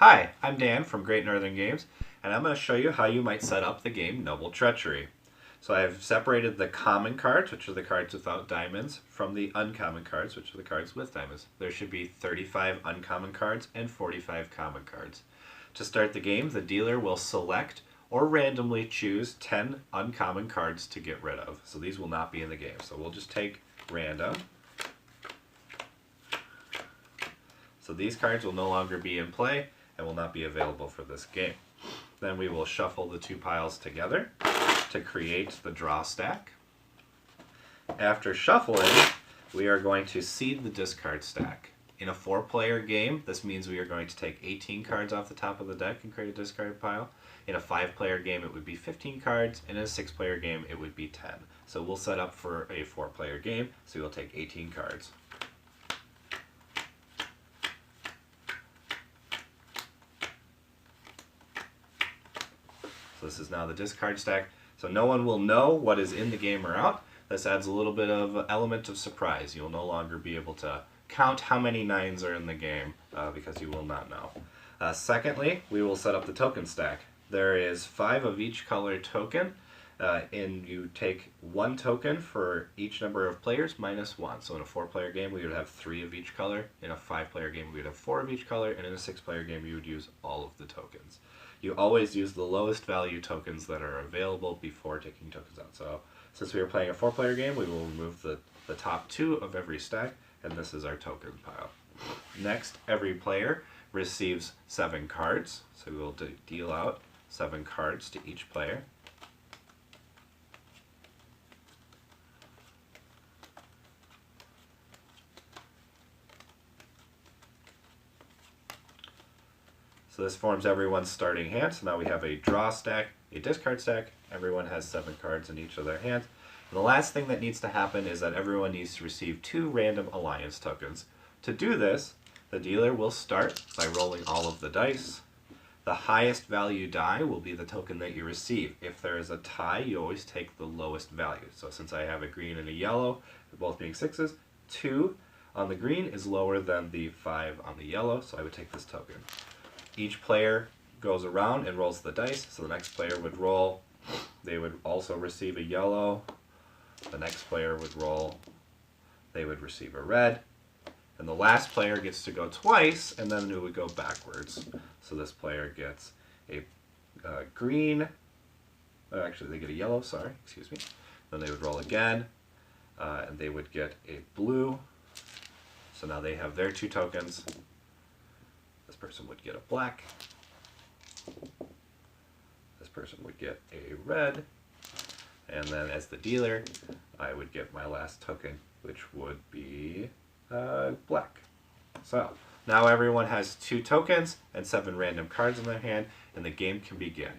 Hi, I'm Dan from Great Northern Games, and I'm going to show you how you might set up the game Noble Treachery. So I've separated the common cards, which are the cards without diamonds, from the uncommon cards, which are the cards with diamonds. There should be 35 uncommon cards and 45 common cards. To start the game, the dealer will select or randomly choose 10 uncommon cards to get rid of. So these will not be in the game. So we'll just take random. So these cards will no longer be in play and will not be available for this game. Then we will shuffle the two piles together to create the draw stack. After shuffling, we are going to seed the discard stack. In a 4-player game, this means we are going to take 18 cards off the top of the deck and create a discard pile. In a 5-player game, it would be 15 cards, and in a 6-player game, it would be 10. So we'll set up for a 4-player game, so we'll take 18 cards. So this is now the discard stack. So no one will know what is in the game or out. This adds a little bit of element of surprise. You'll no longer be able to count how many 9s are in the game because you will not know. Secondly, we will set up the token stack. There is 5 of each color token, and you take 1 token for each number of players minus 1. So in a 4-player game, we would have 3 of each color. In a 5-player game, we would have 4 of each color. And in a 6-player game, you would use all of the tokens. You always use the lowest value tokens that are available before taking tokens out. So since we are playing a 4-player game, we will remove the top 2 of every stack, and this is our token pile. Next, every player receives 7 cards. So we will deal out 7 cards to each player. So this forms everyone's starting hand. So now we have a draw stack, a discard stack. Everyone has 7 cards in each of their hands. And the last thing that needs to happen is that everyone needs to receive 2 random alliance tokens. To do this, the dealer will start by rolling all of the dice. The highest value die will be the token that you receive. If there is a tie, you always take the lowest value. So since I have a green and a yellow, both being 6s, 2 on the green is lower than the 5 on the yellow, so I would take this token. Each player goes around and rolls the dice, so the next player would roll. They would also receive a yellow. The next player would roll. They would receive a red. And the last player gets to go twice, and then it would go backwards. So this player gets a green. Actually, they get a yellow, sorry, excuse me. Then they would roll again, and they would get a blue. So now they have their 2 tokens. This person would get a black. This person would get a red. And then as the dealer, I would get my last token, which would be black. So now everyone has 2 tokens and 7 random cards in their hand, and the game can begin.